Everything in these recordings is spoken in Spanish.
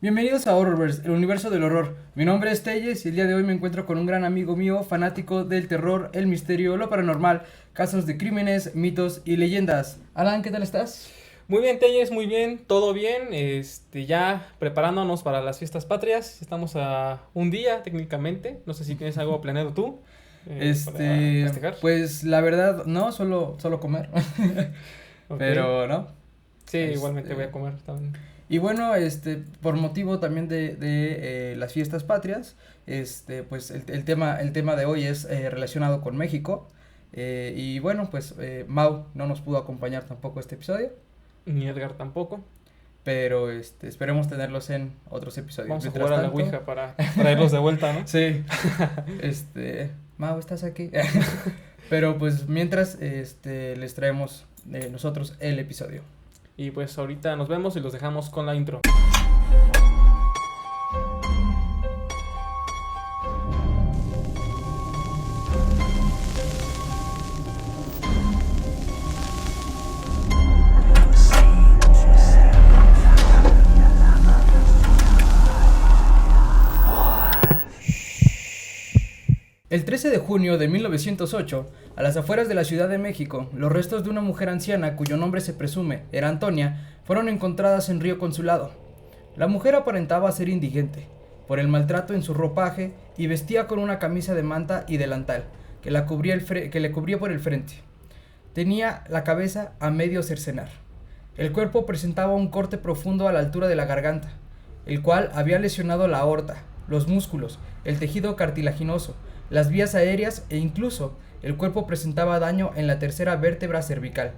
Bienvenidos a Horrorverse, el universo del horror. Mi nombre es Telles y el día de hoy me encuentro con un gran amigo mío, fanático del terror, el misterio, lo paranormal, casos de crímenes, mitos y leyendas. Alan, ¿qué tal estás? Muy bien, Telles, muy bien, todo bien, ya preparándonos para las fiestas patrias, estamos a un día técnicamente, no sé si tienes algo planeado tú, para festejar. Pues la verdad, no, solo comer, Ok. pero no. Sí, igualmente Este, voy a comer también. Y bueno, por motivo también de las fiestas patrias, pues el tema de hoy es relacionado con México. Y bueno, pues Mau no nos pudo acompañar tampoco este episodio, Ni Edgar tampoco. pero esperemos tenerlos en otros episodios. Vamos a Mientras jugar a la tanto, Ouija para traerlos de vuelta, ¿no? sí, Mau, ¿estás aquí? Pero pues mientras, les traemos nosotros el episodio. Y pues ahorita nos vemos y los dejamos con la intro. El 13 de junio de 1908, a las afueras de la Ciudad de México, los restos de una mujer anciana cuyo nombre se presume era Antonia fueron encontradas en Río Consulado. La mujer aparentaba ser indigente por el maltrato en su ropaje y vestía con una camisa de manta y delantal que le cubría por el frente. Tenía la cabeza a medio cercenar. El cuerpo presentaba un corte profundo a la altura de la garganta, el cual había lesionado la aorta, los músculos, el tejido cartilaginoso, las vías aéreas e incluso el cuerpo presentaba daño en la tercera vértebra cervical.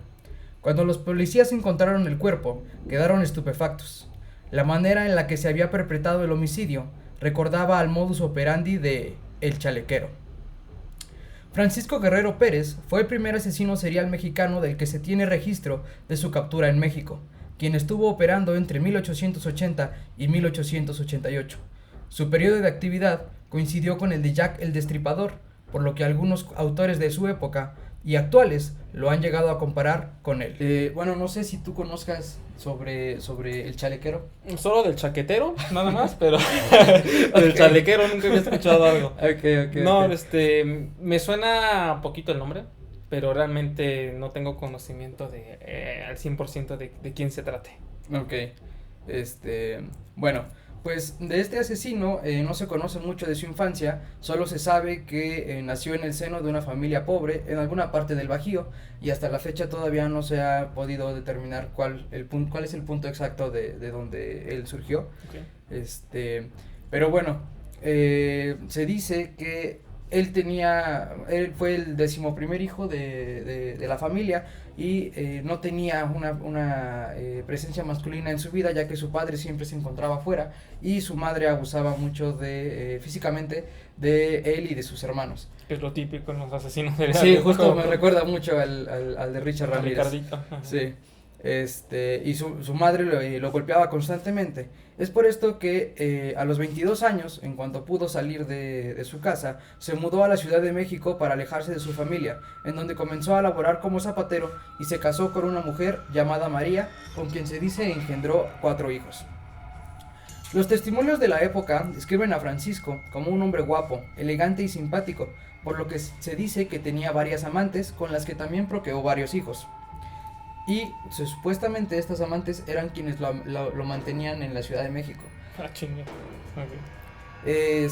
Cuando los policías encontraron el cuerpo, quedaron estupefactos. La manera en la que se había perpetrado el homicidio recordaba al modus operandi de El Chalequero. Francisco Guerrero Pérez fue el primer asesino serial mexicano del que se tiene registro de su captura en México, quien estuvo operando entre 1880 y 1888. Su periodo de actividad coincidió con el de Jack el Destripador, por lo que algunos autores de su época y actuales lo han llegado a comparar con él. Bueno, no sé si tú conozcas sobre el chalequero. Solo del chaquetero, nada más, pero del chalequero nunca había escuchado algo. No, me suena poquito el nombre, pero realmente no tengo conocimiento al 100% de quién se trate. Ok, bueno, pues de este asesino no se conoce mucho de su infancia, solo se sabe que nació en el seno de una familia pobre en alguna parte del Bajío y hasta la fecha todavía no se ha podido determinar cuál es el punto exacto de donde él surgió. Okay. Pero bueno, se dice que él fue el 11º hijo de la familia y no tenía una presencia masculina en su vida, ya que su padre siempre se encontraba afuera y su madre abusaba mucho físicamente de él y de sus hermanos. Es lo típico en los asesinos seriales. Sí, justo me recuerda mucho al de Richard Ramírez. Ricardito. Ajá. Sí. Y su madre lo golpeaba constantemente. Es por esto que a los 22 años, en cuanto pudo salir de su casa, se mudó a la Ciudad de México para alejarse de su familia, en donde comenzó a laborar como zapatero y se casó con una mujer llamada María, con quien se dice engendró 4 hijos. Los testimonios de la época describen a Francisco como un hombre guapo, elegante y simpático, por lo que se dice que tenía varias amantes con las que también procreó varios hijos. Y supuestamente estas amantes eran quienes lo mantenían en la Ciudad de México. Ah, chinga. Okay.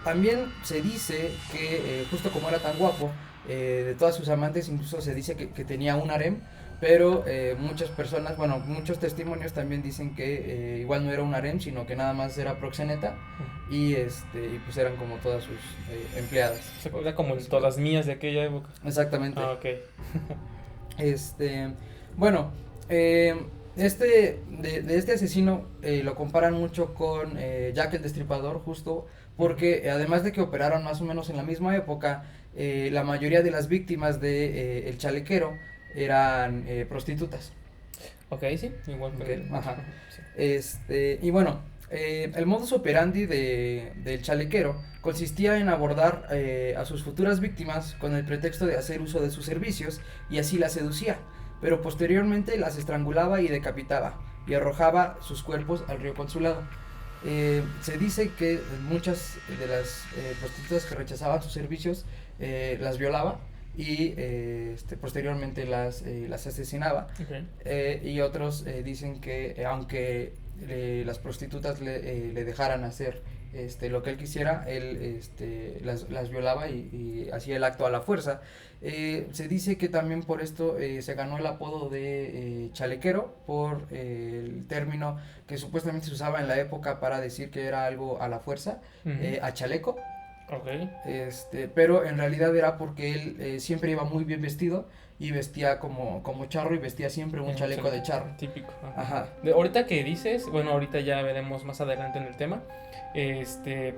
También se dice que justo como era tan guapo, de todas sus amantes incluso se dice que tenía un harem, pero muchas personas, bueno, muchos testimonios también dicen que igual no era un harem, sino que nada más era proxeneta y pues eran como todas sus empleadas. Era como todas mías de aquella época. Exactamente. Ah, ok. Bueno, de este asesino lo comparan mucho con Jack el Destripador, justo porque además de que operaron más o menos en la misma época, la mayoría de las víctimas de el chalequero eran prostitutas. Ok, sí, igual. Okay, ajá. Sí. Y bueno, el modus operandi del chalequero consistía en abordar a sus futuras víctimas con el pretexto de hacer uso de sus servicios y así las seducía, pero posteriormente las estrangulaba y decapitaba, y arrojaba sus cuerpos al río Consulado. Se dice que muchas de las prostitutas que rechazaban sus servicios las violaba y posteriormente las asesinaba. Okay. Y otros dicen que aunque las prostitutas le dejaran hacer lo que él quisiera, él las violaba y hacía el acto a la fuerza. Se dice que también por esto se ganó el apodo de chalequero por el término que supuestamente se usaba en la época para decir que era algo a la fuerza, a chaleco. Okay. Pero en realidad era porque él siempre iba muy bien vestido y vestía como charro y vestía siempre un chaleco de charro. Típico. Ajá. Ahorita que dices, bueno, ahorita ya veremos más adelante en el tema,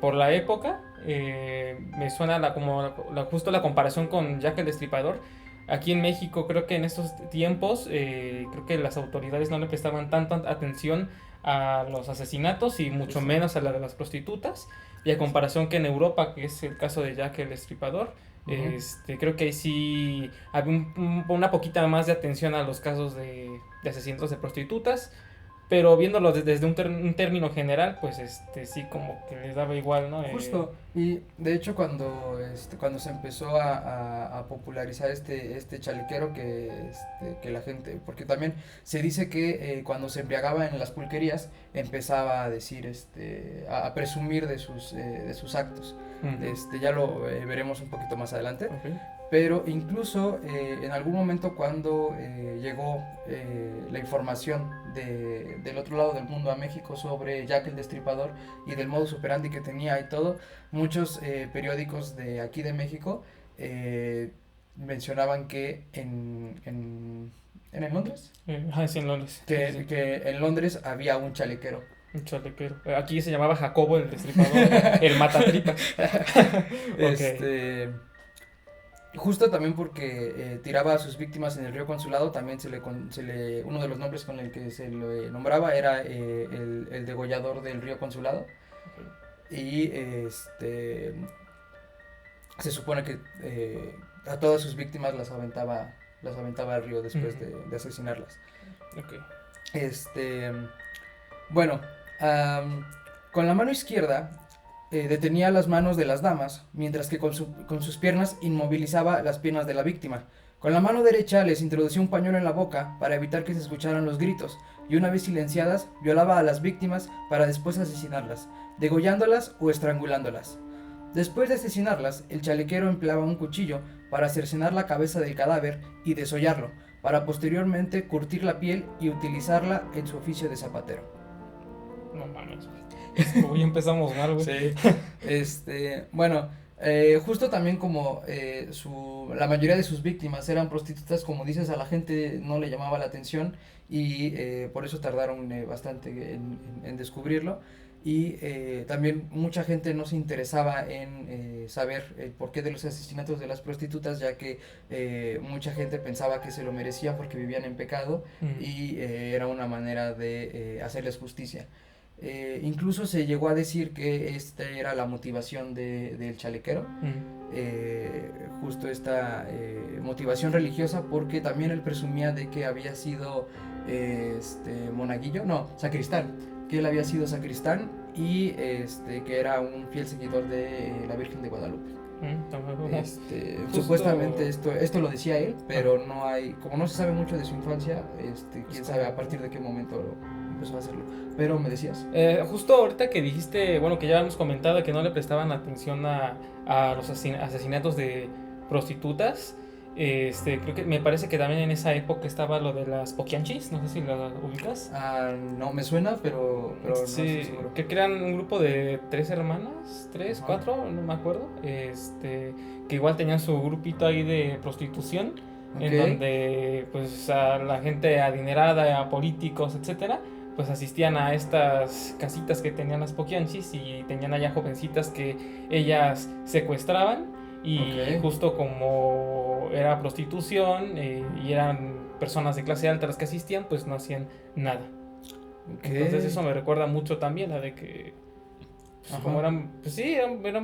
por la época, me suena justo la comparación con Jack el Destripador. Aquí en México creo que en estos tiempos, creo que las autoridades no le prestaban tanta atención a los asesinatos y mucho menos a la de las prostitutas. Y a comparación que en Europa, que es el caso de Jack el Destripador, creo que ahí sí había una poquita más de atención a los casos de asesinatos de prostitutas. Pero viéndolo desde un término general, pues sí como que les daba igual, ¿no? Justo, y de hecho cuando se empezó a popularizar este chalequero que la gente, porque también se dice que cuando se embriagaba en las pulquerías empezaba a decir, a presumir de sus actos. Ya lo veremos un poquito más adelante. Okay. Pero incluso en algún momento cuando llegó la información del otro lado del mundo a México sobre Jack el Destripador y del modus operandi que tenía y todo, muchos periódicos de aquí de México mencionaban que ¿en Londres? Sí, en Londres. Que en Londres había un chalequero. Un chalequero. Aquí se llamaba Jacobo el Destripador, el matatripas. Okay. Justo también porque tiraba a sus víctimas en el río Consulado, también uno de los nombres con el que se le nombraba era el degollador del río Consulado. Okay. Y se supone que a todas sus víctimas las aventaba al río después de asesinarlas. Okay. Bueno, con la mano izquierda detenía las manos de las damas, mientras que con sus piernas inmovilizaba las piernas de la víctima. Con la mano derecha les introducía un pañuelo en la boca para evitar que se escucharan los gritos, y una vez silenciadas, violaba a las víctimas para después asesinarlas, degollándolas o estrangulándolas. Después de asesinarlas, el chalequero empleaba un cuchillo para cercenar la cabeza del cadáver y desollarlo, para posteriormente curtir la piel y utilizarla en su oficio de zapatero. No mames. Hoy empezamos mal, güey. Sí. Bueno, justo también como la mayoría de sus víctimas eran prostitutas, como dices, a la gente no le llamaba la atención y por eso tardaron bastante en descubrirlo. Y también mucha gente no se interesaba en saber el porqué de los asesinatos de las prostitutas, ya que mucha gente pensaba que se lo merecían porque vivían en pecado y era una manera de hacerles justicia. Incluso se llegó a decir que esta era la motivación del chalequero, justo esta motivación religiosa, porque también él presumía de que había sido sacristán, que él había sido sacristán y que era un fiel seguidor de la Virgen de Guadalupe. Supuestamente esto lo decía él, pero como no se sabe mucho de su infancia, quién sabe a partir de qué momento empezó a hacerlo. Pero me decías. Justo ahorita que dijiste, bueno, que ya hemos comentado que no le prestaban atención a los asesinatos de prostitutas. Creo que me parece que también en esa época estaba lo de las poquianchis, no sé si la ubicas. No me suena, pero no estoy seguro. Que eran un grupo de 3 hermanas, 3, 4, no me acuerdo, que igual tenían su grupito ahí de prostitución, okay, en donde pues a la gente adinerada, a políticos, etcétera, pues asistían a estas casitas que tenían las poquianchis y tenían allá jovencitas que ellas secuestraban. Y okay, justo como era prostitución y eran personas de clase alta las que asistían, pues no hacían nada. Okay. Entonces eso me recuerda mucho también a de que pues como eran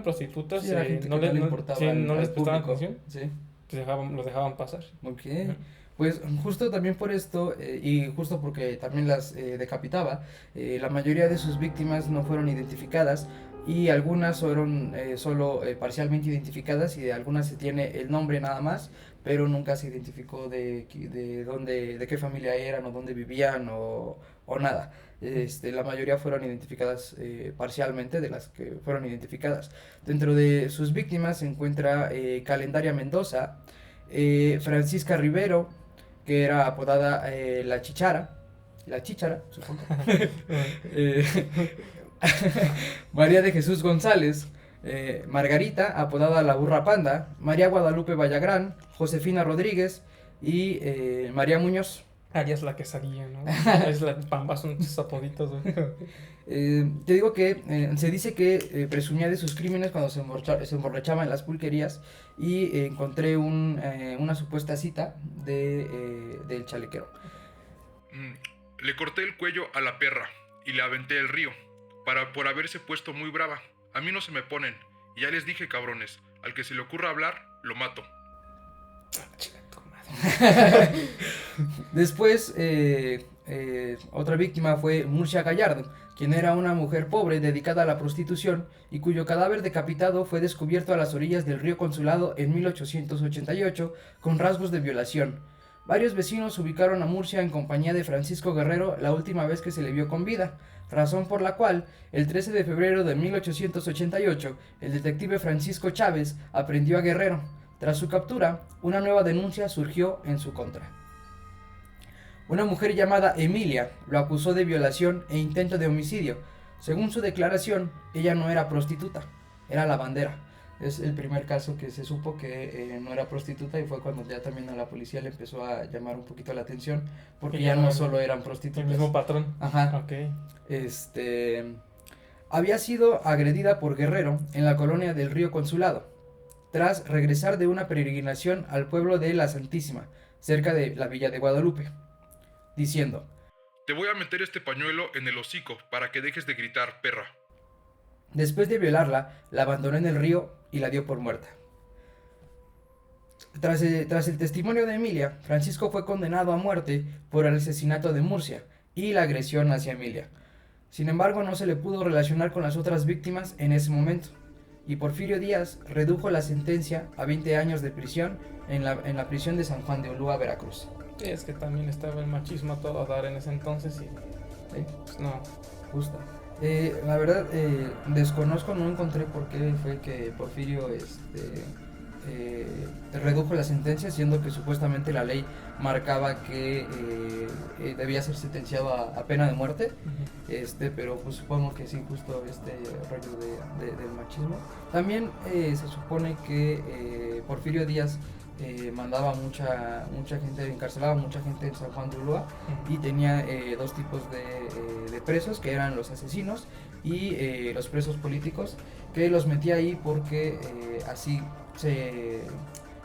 prostitutas, no les prestaban atención, sí, pues los dejaban pasar. Okay. Pues justo también por esto, y justo porque también las decapitaba, la mayoría de sus víctimas no fueron identificadas y algunas fueron solo parcialmente identificadas y de algunas se tiene el nombre nada más, pero nunca se identificó de dónde, de qué familia eran o dónde vivían o nada. La mayoría fueron identificadas parcialmente de las que fueron identificadas. Dentro de sus víctimas se encuentra Calendaria Mendoza, Francisca Rivero, que era apodada la Chichara, supongo. eh, María de Jesús González, Margarita, apodada la Burra Panda, María Guadalupe Vallagrán, Josefina Rodríguez y María Muñoz. Harías la quesadilla, ¿no? Es la pamba, son tus apoditos, güey. Te digo que se dice que presumía de sus crímenes cuando se emborrachaba en las pulquerías y encontré una supuesta cita del chalequero. Le corté el cuello a la perra y le aventé el río por haberse puesto muy brava. A mí no se me ponen y ya les dije, cabrones, al que se le ocurra hablar, lo mato. Después, otra víctima fue Murcia Gallardo, quien era una mujer pobre dedicada a la prostitución y cuyo cadáver decapitado fue descubierto a las orillas del río Consulado en 1888 con rasgos de violación. Varios vecinos ubicaron a Murcia en compañía de Francisco Guerrero la última vez que se le vio con vida, razón por la cual, el 13 de febrero de 1888, el detective Francisco Chávez aprendió a Guerrero. Tras su captura, una nueva denuncia surgió en su contra. Una mujer llamada Emilia lo acusó de violación e intento de homicidio. Según su declaración, ella no era prostituta, era lavandera. Es el primer caso que se supo que no era prostituta y fue cuando ya también a la policía le empezó a llamar un poquito la atención porque ya no solo eran prostitutas. El mismo patrón. Ajá. Ok. Había sido agredida por Guerrero en la colonia del Río Consulado, tras regresar de una peregrinación al pueblo de La Santísima, cerca de la villa de Guadalupe, diciendo: te voy a meter este pañuelo en el hocico para que dejes de gritar, perra. Después de violarla, la abandonó en el río y la dio por muerta. Tras el testimonio de Emilia, Francisco fue condenado a muerte por el asesinato de Murcia y la agresión hacia Emilia. Sin embargo, no se le pudo relacionar con las otras víctimas en ese momento, y Porfirio Díaz redujo la sentencia a 20 años de prisión en la prisión de San Juan de Ulúa, Veracruz. Sí, es que también estaba el machismo a todo dar en ese entonces y pues no. Justo. La verdad, desconozco, no encontré por qué fue que Porfirio redujo la sentencia, siendo que supuestamente la ley marcaba que debía ser sentenciado a pena de muerte. Pero pues supongo que sí, justo este rollo del machismo. También se supone que Porfirio Díaz mandaba mucha gente, encarcelaba mucha gente en San Juan de Ulúa y tenía dos tipos de presos, que eran los asesinos y los presos políticos, que los metía ahí porque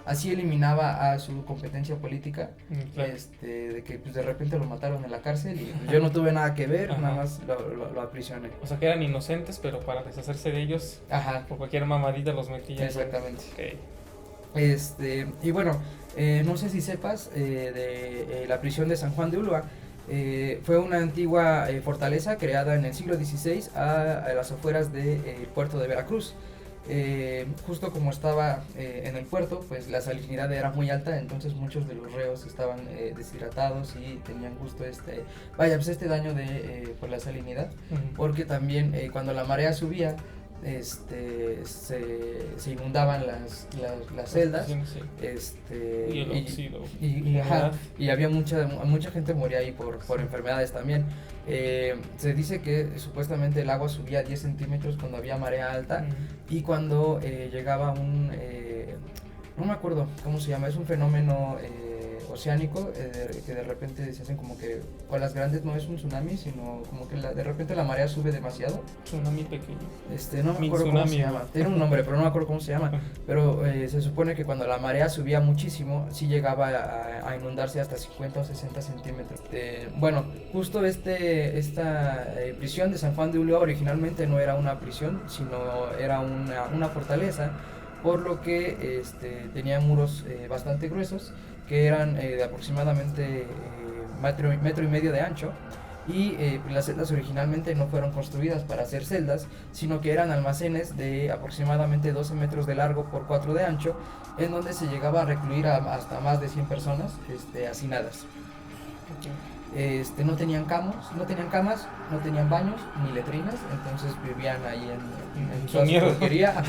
así eliminaba a su competencia política. Claro. De que pues, de repente lo mataron en la cárcel y pues, yo no tuve nada que ver. Ajá. Nada más lo aprisioné. O sea que eran inocentes, pero para deshacerse de ellos, ajá, por cualquier mamadita los metía. Exactamente. Okay. Y bueno, no sé si sepas de la prisión de San Juan de Ulúa. Fue una antigua fortaleza creada en el siglo XVI a las afueras del puerto de Veracruz. Justo como estaba en el puerto, pues la salinidad era muy alta, entonces muchos de los reos estaban deshidratados y tenían justo este daño por la salinidad. Porque también cuando la marea subía, se inundaban las celdas, y el óxido, y había mucha gente moría ahí por enfermedades también. Se dice que supuestamente el agua subía 10 centímetros cuando había marea alta y cuando llegaba no me acuerdo cómo se llama, es un fenómeno oceánico, que de repente se hacen como que olas grandes, no es un tsunami, sino como que de repente la marea sube demasiado. Tsunami pequeño. No me acuerdo cómo se llama, tiene un nombre, pero no me acuerdo cómo se llama. Pero se supone que cuando la marea subía muchísimo, sí llegaba a inundarse hasta 50 o 60 centímetros. Bueno, justo esta prisión de San Juan de Ulúa originalmente no era una prisión, sino era una fortaleza por lo que tenía muros bastante gruesos, que eran de aproximadamente metro y medio de ancho. Y las celdas originalmente no fueron construidas para hacer celdas, sino que eran almacenes de aproximadamente 12 metros de largo por 4 de ancho, en donde se llegaba a recluir hasta más de 100 personas hacinadas. No tenían camas, no tenían baños ni letrinas, entonces vivían ahí en toda su porquería.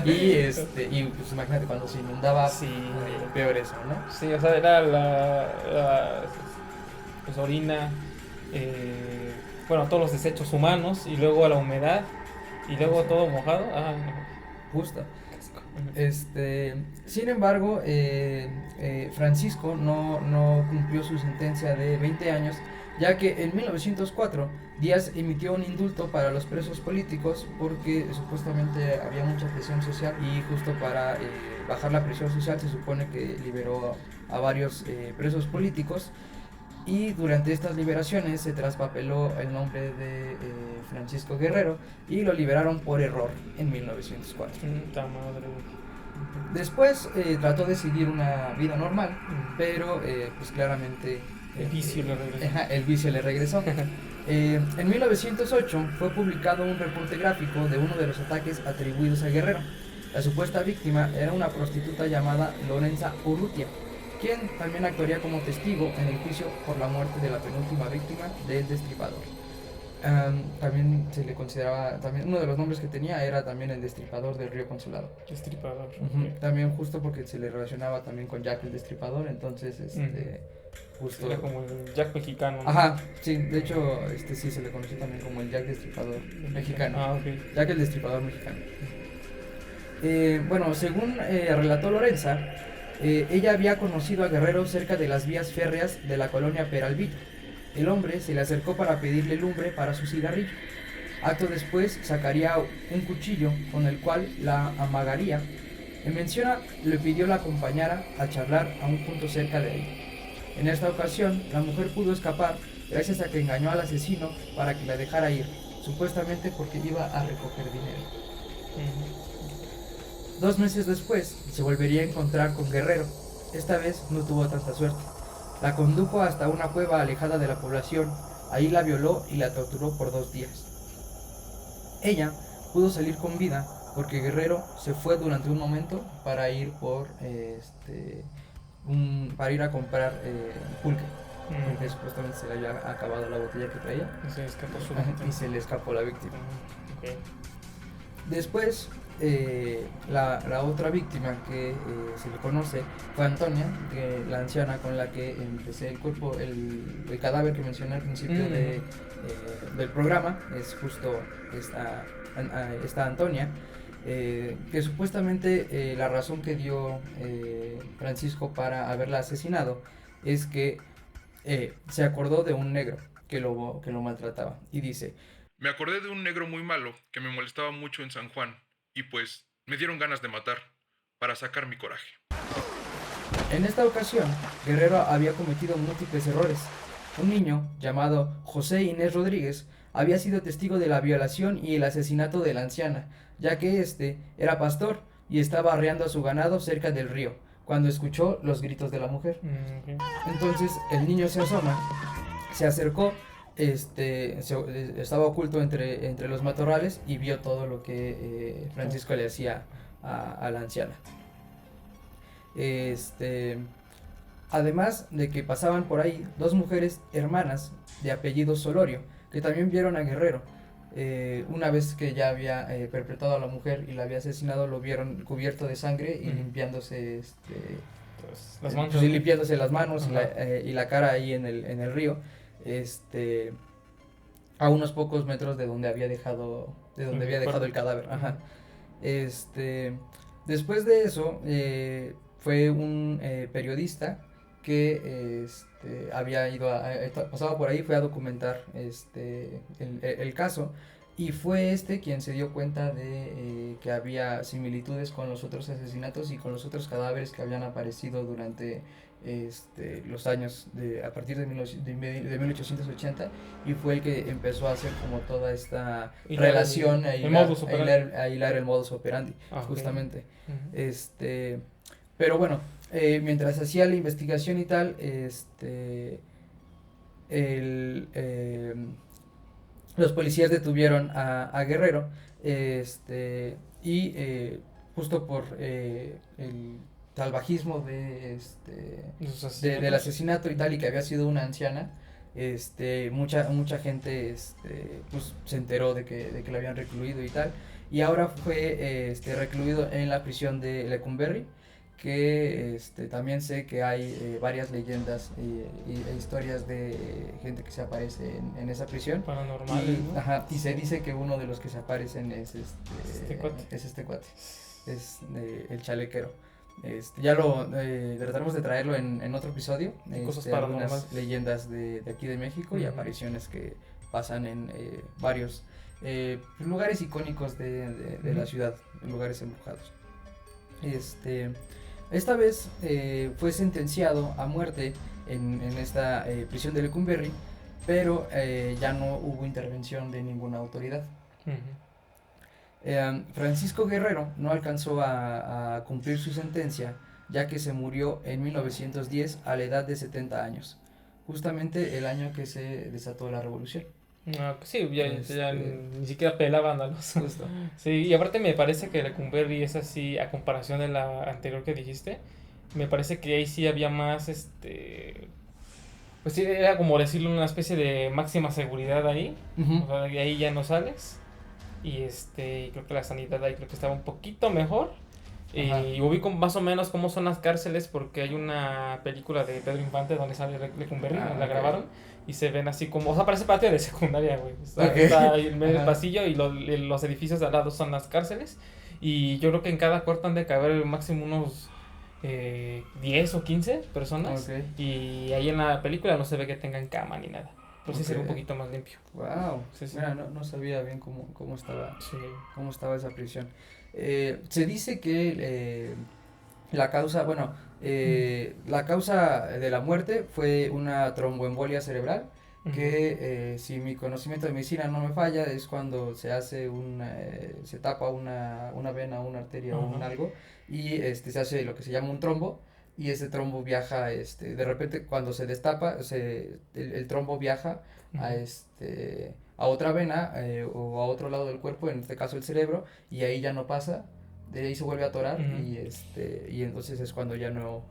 Y pues imagínate cuando se inundaba, sí, peor eso, ¿no? Sí, o sea, era pues orina, todos los desechos humanos y luego la humedad y luego todo mojado. Justo. Sin embargo, Francisco no cumplió su sentencia de 20 años, ya que en 1904 Díaz emitió un indulto para los presos políticos porque supuestamente había mucha presión social, y justo para bajar la presión social se supone que liberó a varios presos políticos. Y durante estas liberaciones se traspapeló el nombre de Francisco Guerrero y lo liberaron por error en 1904. Después trató de seguir una vida normal, pero pues claramente el vicio le regresó. El vicio le regresó. En 1908 fue publicado un reporte gráfico de uno de los ataques atribuidos a Guerrero. La supuesta víctima era una prostituta llamada Lorenza Urrutia, quien también actuaría como testigo en el juicio por la muerte de la penúltima víctima del Destripador. También se le consideraba, uno de los nombres que tenía era también el Destripador del Río Consulado. Destripador. Okay. También justo porque se le relacionaba también con Jack el Destripador, entonces justo... Era como el Jack mexicano, ¿no? Ajá, sí, de hecho sí se le conoció también como el Jack Destripador mexicano. Ok. Jack el Destripador mexicano. Según relató Lorenza, ella había conocido a Guerrero cerca de las vías férreas de la colonia Peralvillo. El hombre se le acercó para pedirle lumbre para su cigarrillo. Acto después sacaría un cuchillo con el cual la amagaría. Menciona, le pidió la acompañara a charlar a un punto cerca de ella. En esta ocasión, la mujer pudo escapar gracias a que engañó al asesino para que la dejara ir, supuestamente porque iba a recoger dinero. 2 meses después, se volvería a encontrar con Guerrero. Esta vez no tuvo tanta suerte. La condujo hasta una cueva alejada de la población. Ahí la violó y la torturó por 2 días. Ella pudo salir con vida porque Guerrero se fue durante un momento para ir para ir a comprar pulque. Porque supuestamente se le había acabado la botella que traía. Y se escapó su víctima. Y se le escapó la víctima. Okay. Después, la otra víctima que se le conoce fue Antonia, la anciana con la que empecé el cadáver que mencioné al principio del programa. Es justo esta Antonia, que supuestamente la razón que dio Francisco para haberla asesinado es que se acordó de un negro que lo maltrataba, y dice: me acordé de un negro muy malo que me molestaba mucho en San Juan, y pues me dieron ganas de matar, para sacar mi coraje. En esta ocasión, Guerrero había cometido múltiples errores. Un niño llamado José Inés Rodríguez había sido testigo de la violación y el asesinato de la anciana, ya que era pastor y estaba arreando a su ganado cerca del río, cuando escuchó los gritos de la mujer. Okay. Entonces el niño se asoma, se acercó, estaba oculto entre los matorrales y vio todo lo que Francisco le hacía a la anciana. Además de que pasaban por ahí 2 mujeres hermanas de apellido Solorio, que también vieron a Guerrero. Una vez que ya había perpetrado a la mujer y la había asesinado, lo vieron cubierto de sangre y limpiándose las manos, limpiándose las manos y la cara ahí en el río, a unos pocos metros de donde había dejado el cadáver. Ajá. Después de eso, fue un periodista que había pasaba por ahí, fue a documentar el caso, y fue quien se dio cuenta de que había similitudes con los otros asesinatos y con los otros cadáveres que habían aparecido durante los años a partir de 1880, y fue el que empezó a hacer como toda esta relación a hilar el modus operandi, justamente. Okay. Pero bueno, mientras hacía la investigación y tal, los policías detuvieron a Guerrero, y justo por el salvajismo del asesinato y tal, y que había sido una anciana, mucha gente pues se enteró de que lo habían recluido y tal, y ahora fue recluido en la prisión de Lecumberri, que también sé que hay varias leyendas e historias de gente que se aparece en esa prisión paranormales, ¿no? Ajá, y se dice que uno de los que se aparecen es este cuate, es el chalequero. Ya trataremos de traerlo en otro episodio, algunas leyendas de aquí de México y apariciones que pasan en varios lugares icónicos de la ciudad, lugares embrujados. Esta vez fue sentenciado a muerte en esta prisión de Lecumberri, pero ya no hubo intervención de ninguna autoridad. Francisco Guerrero no alcanzó a cumplir su sentencia, ya que se murió en 1910 a la edad de 70 años, justamente el año que se desató la revolución. Sí, ya ni siquiera pelaban a los... Justo. Sí, y aparte me parece que Lecumberri es así, a comparación de la anterior que dijiste, me parece que ahí sí había más, pues sí, era como decirlo, una especie de máxima seguridad ahí, o sea, de ahí ya no sales, y creo que la sanidad ahí creo que estaba un poquito mejor. Y ubico más o menos cómo son las cárceles, porque hay una película de Pedro Infante donde sale Lecumberri, la grabaron, y se ven así como, o sea, parece patio de secundaria, güey. Está ahí en medio del pasillo y los edificios de al lado son las cárceles, y yo creo que en cada cuarto han de caber máximo unos 10 o 15 personas, y ahí en la película no se ve que tengan cama ni nada. Pues sí se ve un poquito más limpio. Wow, sí. Mira, no sabía bien cómo estaba esa prisión. Se dice que la causa de la muerte fue una tromboembolia cerebral, que si mi conocimiento de medicina no me falla, es cuando se hace se tapa una vena, una arteria o un algo, y se hace lo que se llama un trombo. Y ese trombo viaja, de repente cuando se destapa, el trombo viaja a otra vena o a otro lado del cuerpo, en este caso el cerebro, y ahí ya no pasa, de ahí se vuelve a atorar, y entonces es cuando ya no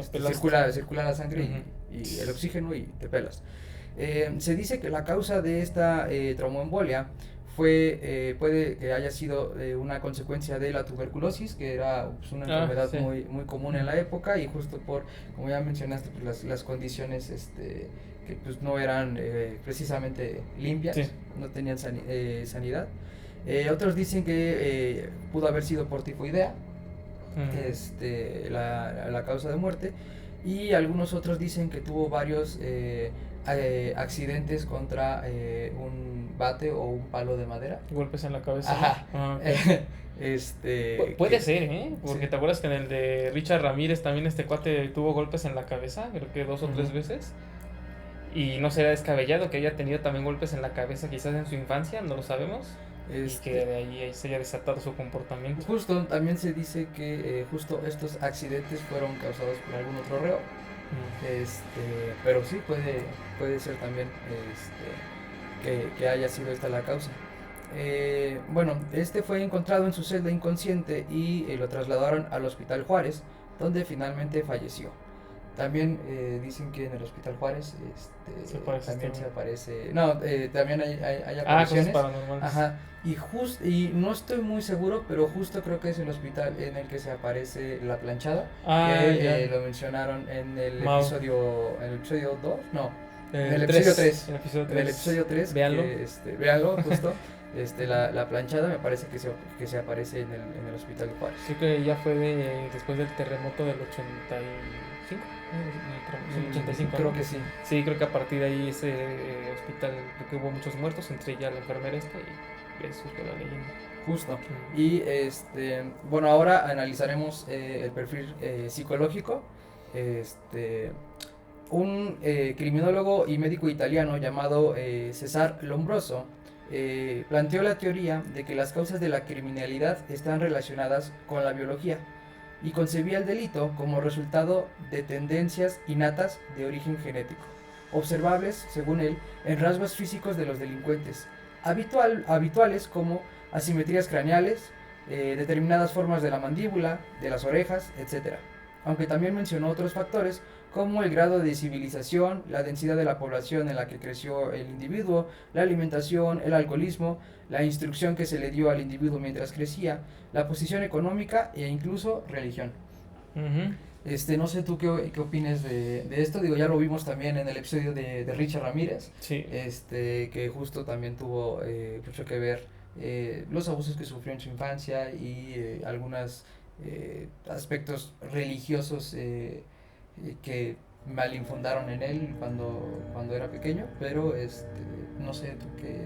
circula la sangre y el oxígeno y te pelas. Se dice que la causa de esta tromboembolia puede que haya sido una consecuencia de la tuberculosis, que era pues, una enfermedad muy, muy común en la época, y justo por, como ya mencionaste, pues, las condiciones que pues no eran precisamente limpias, no tenían sanidad. Otros dicen que pudo haber sido por tifoidea, la causa de muerte, y algunos otros dicen que tuvo varios accidentes contra un bate o un palo de madera. Golpes en la cabeza. Ajá. Puede ser, porque te acuerdas que en el de Richard Ramírez también este cuate tuvo golpes en la cabeza, creo que 2 o 3 veces. Y no será descabellado que haya tenido también golpes en la cabeza quizás en su infancia, no lo sabemos. Y que de ahí se haya desatado su comportamiento. Justo, también se dice que justo estos accidentes fueron causados por algún otro reo. Pero sí puede ser también que haya sido esta la causa. Bueno, fue encontrado en su celda inconsciente y lo trasladaron al Hospital Juárez, donde finalmente falleció. También dicen que en el Hospital Juárez también se aparece. No, también hay apariciones. Cosas paranormales. Ajá. Y no estoy muy seguro, pero justo creo que es el hospital en el que se aparece la planchada. Lo mencionaron en el episodio 2, no. En el episodio 3. En el episodio 3. Véanlo. Véanlo, justo. La planchada me parece que se aparece en el Hospital de Juárez. Creo que ya fue después del terremoto del 85. El 85, creo ¿no? que sí. Sí, creo que a partir de ahí ese hospital, creo que hubo muchos muertos, entre ella la enfermera esta, y eso fue la leyenda. Justo. Y bueno, ahora analizaremos el perfil psicológico. Un criminólogo y médico italiano llamado Cesar Lombroso planteó la teoría de que las causas de la criminalidad están relacionadas con la biología y concebía el delito como resultado de tendencias innatas de origen genético, observables, según él, en rasgos físicos de los delincuentes, habituales como asimetrías craneales, determinadas formas de la mandíbula, de las orejas, etc. Aunque también mencionó otros factores como el grado de civilización, la densidad de la población en la que creció el individuo, la alimentación, el alcoholismo, la instrucción que se le dio al individuo mientras crecía, la posición económica e incluso religión. No sé tú qué opines de esto. Digo, ya lo vimos también en el episodio de Richard Ramírez, sí. Que justo también tuvo mucho que ver los abusos que sufrió en su infancia y algunos aspectos religiosos que malinfundaron en él cuando era pequeño, pero no sé,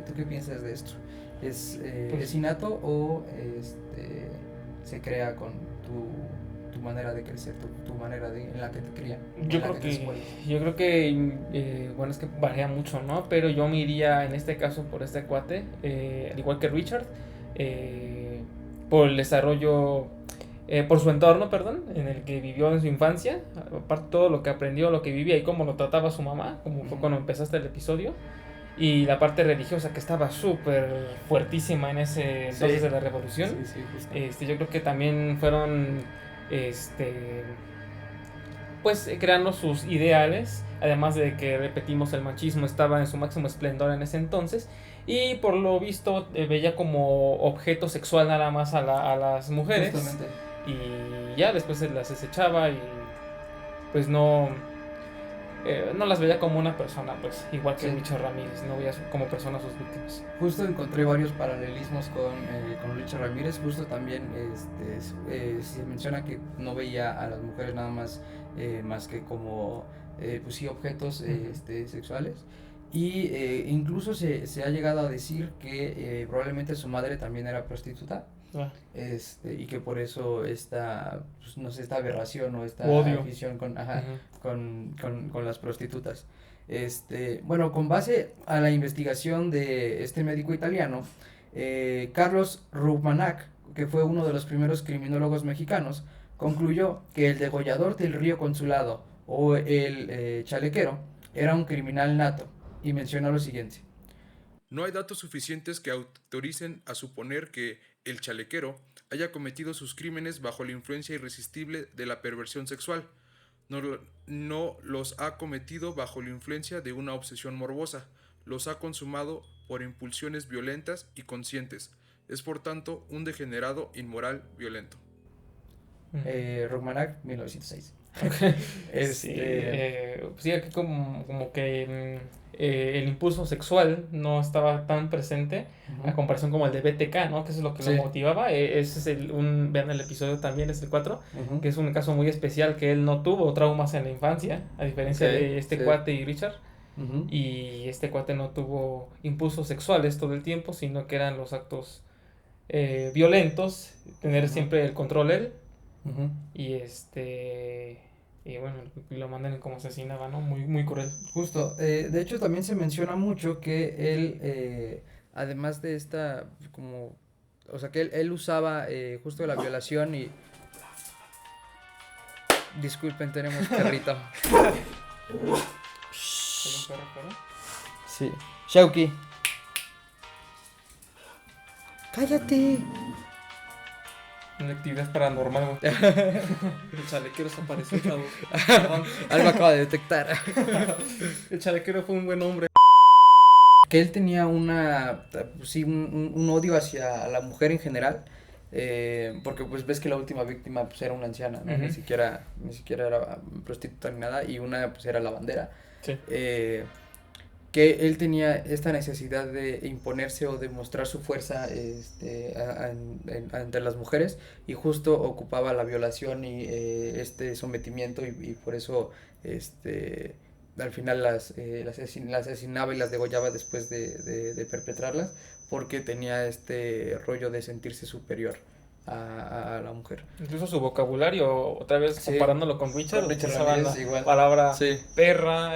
¿tú qué piensas de esto? ¿Es innato o se crea con tu manera de crecer, tu manera en la que te crían? Yo creo que bueno, es que varía mucho, ¿no? Pero yo me iría en este caso por este cuate, al igual que Richard, por el desarrollo, por su entorno, perdón, en el que vivió en su infancia, aparte todo lo que aprendió, lo que vivía y cómo lo trataba su mamá, como fue cuando empezaste el episodio, y la parte religiosa que estaba súper fuertísima en ese entonces de la revolución. Yo creo que también fueron pues creando sus ideales, además de que, repetimos, el machismo estaba en su máximo esplendor en ese entonces, y por lo visto veía como objeto sexual nada más a las mujeres. Justamente. Y ya después se las desechaba y pues no las veía como una persona, pues igual que Richard Ramírez, no veía como persona a sus víctimas. Justo encontré varios paralelismos con Richard Ramírez. Justo también se menciona que no veía a las mujeres nada más que como pues sí, objetos sexuales, y incluso se ha llegado a decir que probablemente su madre también era prostituta. Y que por eso esta, pues, no sé, esta aberración o esta afición con las prostitutas. Bueno, con base a la investigación de este médico italiano, Carlos Rubmanac, que fue uno de los primeros criminólogos mexicanos, concluyó que el degollador del Río Consulado o el chalequero era un criminal nato, y mencionó lo siguiente: no hay datos suficientes que autoricen a suponer que el chalequero haya cometido sus crímenes bajo la influencia irresistible de la perversión sexual. No los ha cometido bajo la influencia de una obsesión morbosa. Los ha consumado por impulsiones violentas y conscientes. Es por tanto un degenerado inmoral violento. Rubmanac, 1906. Sí, aquí como que el impulso sexual no estaba tan presente a comparación como el de BTK, ¿no? Que eso es lo que lo motivaba. Ese es vean el episodio también, es el 4, que es un caso muy especial, que él no tuvo traumas en la infancia, a diferencia de este cuate y Richard. Y este cuate no tuvo impulsos sexuales todo el tiempo, sino que eran los actos violentos, tener siempre el control él. Y bueno, lo mandan como asesinaba, ¿no? Muy, muy cruel. Justo. De hecho, también se menciona mucho que él, además de esta, como, o sea, que él usaba justo la violación y... Disculpen, tenemos perrito. Sí. Shauki. ¡Cállate! Una actividad paranormal, güey. El chalequero se apareció, chavos. Algo acaba de detectar. El chalequero fue un buen hombre. Que él tenía un odio hacia la mujer en general. Porque pues ves que la última víctima pues era una anciana, ¿no? Ni siquiera era prostituta ni nada, y una pues era lavandera. Sí. que él tenía esta necesidad de imponerse o de mostrar su fuerza ante las mujeres, y justo ocupaba la violación y este sometimiento, y por eso al final las asesinaba y las degollaba después de perpetrarlas, porque tenía este rollo de sentirse superior a la mujer. Incluso su vocabulario, otra vez comparándolo con Richard usaba la igual. palabra perra,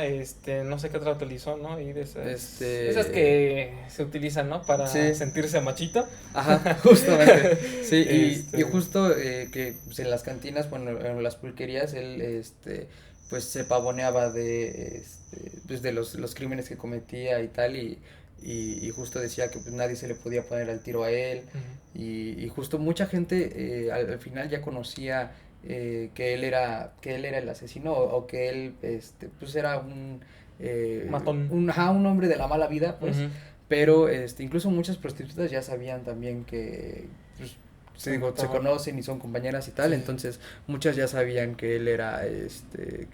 no sé qué otra utilizó, ¿no? Y de esas que se utilizan, ¿no? Para sentirse machito. Ajá, justamente. Sí, y justo que pues, en las cantinas, bueno, en las pulquerías, él pues se pavoneaba pues de los crímenes que cometía y tal, y justo decía que pues nadie se le podía poner al tiro a él. Y justo mucha gente al final ya conocía que él era el asesino, o que él pues era un matón, un hombre de la mala vida, pues. Pero incluso muchas prostitutas ya sabían también que pues, se conocen y son compañeras y tal. Entonces muchas ya sabían que él era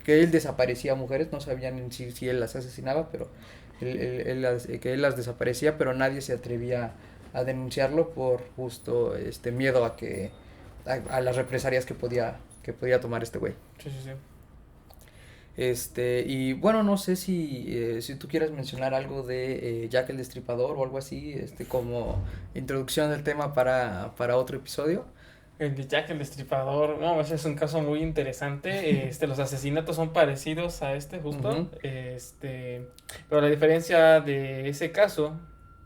que él desaparecía mujeres, no sabían si él las asesinaba, pero que él las desaparecía, pero nadie se atrevía a denunciarlo por justo miedo a las represalias que podía tomar este güey. Sí. Y bueno, no sé si tú quieres mencionar algo de Jack el Destripador o algo así, como introducción del tema para otro episodio. El de Jack el Destripador, no, ese es un caso muy interesante. Los asesinatos son parecidos a justo. Pero la diferencia de ese caso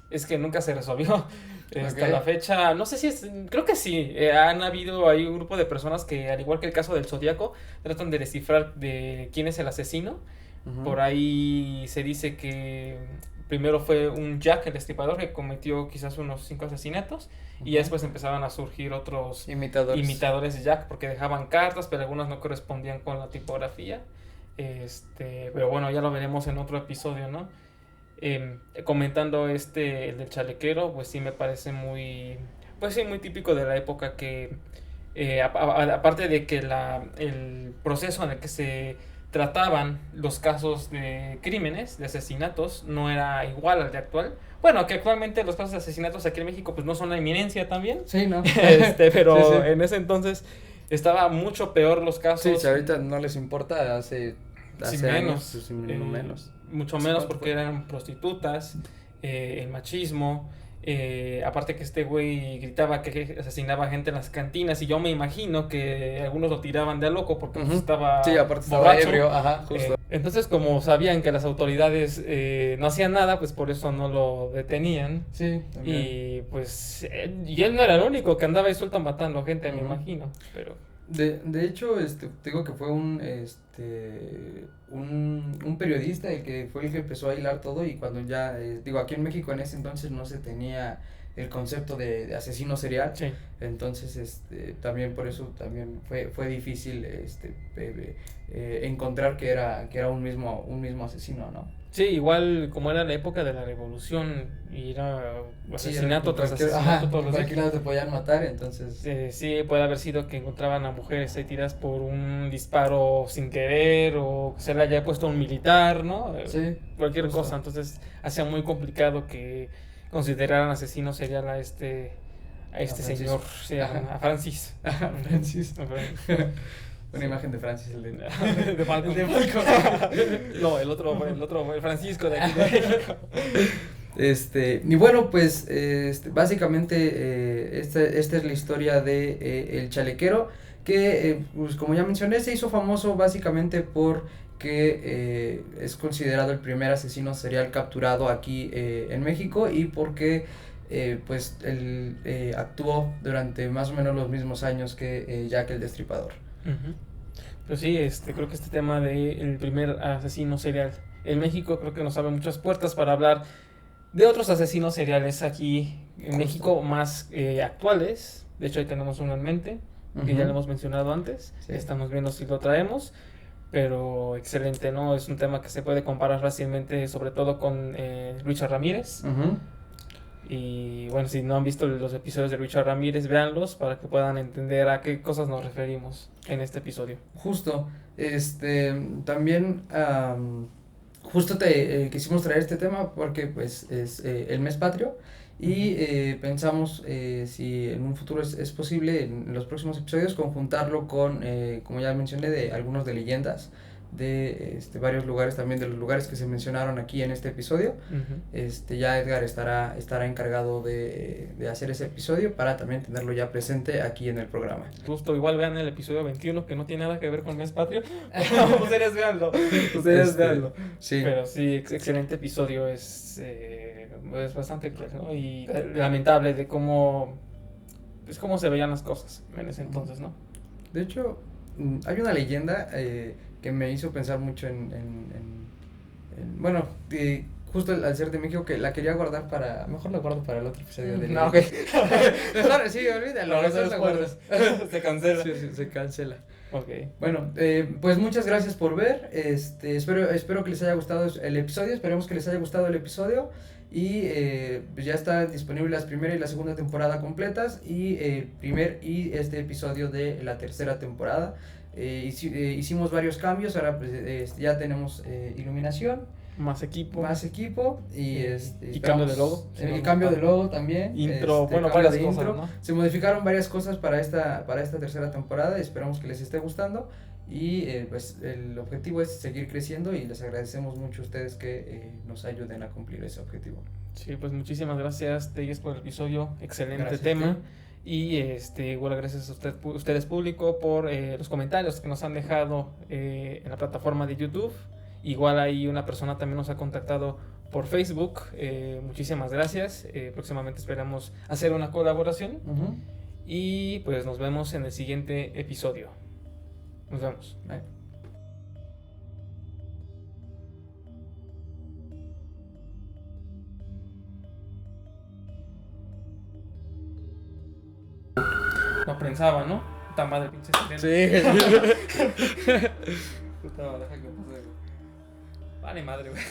es que nunca se resolvió. Hasta la fecha, no sé si creo que sí, hay un grupo de personas que, al igual que el caso del Zodíaco, tratan de descifrar de quién es el asesino. Por ahí se dice que primero fue un Jack el Destripador que cometió quizás unos 5 asesinatos, y ya después empezaban a surgir otros imitadores de Jack, porque dejaban cartas, pero algunas no correspondían con la tipografía. Pero bueno, ya lo veremos en otro episodio, ¿no? Comentando el del chalequero, pues sí me parece muy típico de la época, que aparte de que el proceso en el que se trataban los casos de crímenes, de asesinatos, no era igual al de actual. Bueno, que actualmente los casos de asesinatos aquí en México pues no son la eminencia también. Sí, ¿no? Pero en ese entonces estaba mucho peor los casos. Sí, si ahorita no les importa, hace menos, años, menos. Mucho menos, porque eran prostitutas, el machismo, aparte que este güey gritaba que asesinaba gente en las cantinas, y yo me imagino que algunos lo tiraban de a loco porque estaba borracho. Ebrio, justo. Entonces, como sabían que las autoridades no hacían nada, pues por eso no lo detenían. Sí, también. Y pues y él no era el único que andaba ahí suelto matando gente, me imagino, pero... De hecho, te digo que fue un periodista el que fue el que empezó a hilar todo, y cuando ya, aquí en México en ese entonces no se tenía el concepto de asesino serial. Sí. Entonces, también por eso también fue difícil, encontrar que era un mismo asesino, ¿no? Sí, igual como era la época de la revolución y era asesinato tras asesinato todos los días. Por aquí lado te podían matar, entonces... sí, puede haber sido que encontraban a mujeres tiradas por un disparo sin querer, o se le haya puesto un militar, ¿no? Sí. Cualquier cosa, entonces hacía muy complicado que consideraran asesino serial a este señor, sí, a Francis. Francis. Una imagen de Francis, el de Malcolm. No, el otro, el Francisco de aquí. Y bueno, pues básicamente esta es la historia de el chalequero, que pues como ya mencioné, se hizo famoso básicamente porque es considerado el primer asesino serial capturado aquí en México, y porque pues él actuó durante más o menos los mismos años que Jack el Destripador. Pero sí, creo que este tema de el primer asesino serial en México creo que nos abre muchas puertas para hablar de otros asesinos seriales aquí en México más actuales. De hecho, ahí tenemos uno en mente, que ya lo hemos mencionado antes. Sí. Estamos viendo si lo traemos, pero excelente, ¿no? Es un tema que se puede comparar fácilmente, sobre todo con Richard Ramírez. Y bueno, si no han visto los episodios de Richard Ramírez, véanlos para que puedan entender a qué cosas nos referimos en este episodio. Justo, también justo quisimos traer este tema porque pues es el mes patrio y pensamos si en un futuro es posible en los próximos episodios conjuntarlo con, como ya mencioné, de algunos de leyendas de varios lugares, también de los lugares que se mencionaron aquí en este episodio. Ya Edgar estará encargado de hacer ese episodio para también tenerlo ya presente aquí en el programa. Justo, igual vean el episodio 21 que no tiene nada que ver con mes patrio. Ustedes véanlo. Véanlo. Sí. Pero sí, excelente episodio, es bastante claro, ¿no? Y lamentable de cómo se veían las cosas en ese entonces, ¿no? De hecho, hay una leyenda que me hizo pensar mucho bueno, justo al ser de México, que la quería guardar mejor la guardo para el otro episodio de no, ok. Mejor, sí, olvídalo, mejor la guardo. Se cancela. Sí, se cancela. Okay. Bueno, pues muchas gracias por ver, espero que les haya gustado el episodio, esperemos que les haya gustado el episodio y pues ya está disponible la primera y la segunda temporada completas y primer y este episodio de la tercera temporada. Hicimos varios cambios, ahora pues, ya tenemos iluminación, más equipo y cambio de logo, el cambio de logo también, intro, bueno, varias cosas, ¿no? Se modificaron varias cosas para esta tercera temporada, esperamos que les esté gustando y pues el objetivo es seguir creciendo y les agradecemos mucho a ustedes que nos ayuden a cumplir ese objetivo. Sí, pues muchísimas gracias, Teyes, por el episodio, excelente gracias, tema. Y igual gracias a ustedes público por los comentarios que nos han dejado en la plataforma de YouTube. Igual ahí una persona también nos ha contactado por Facebook. Muchísimas gracias. Próximamente esperamos hacer una colaboración. Y pues nos vemos en el siguiente episodio. Nos vemos. Bye. Lo prensaba, ¿no? Puta madre, pinche. Sí. Puta madre, deja que pase. Vale, madre, güey.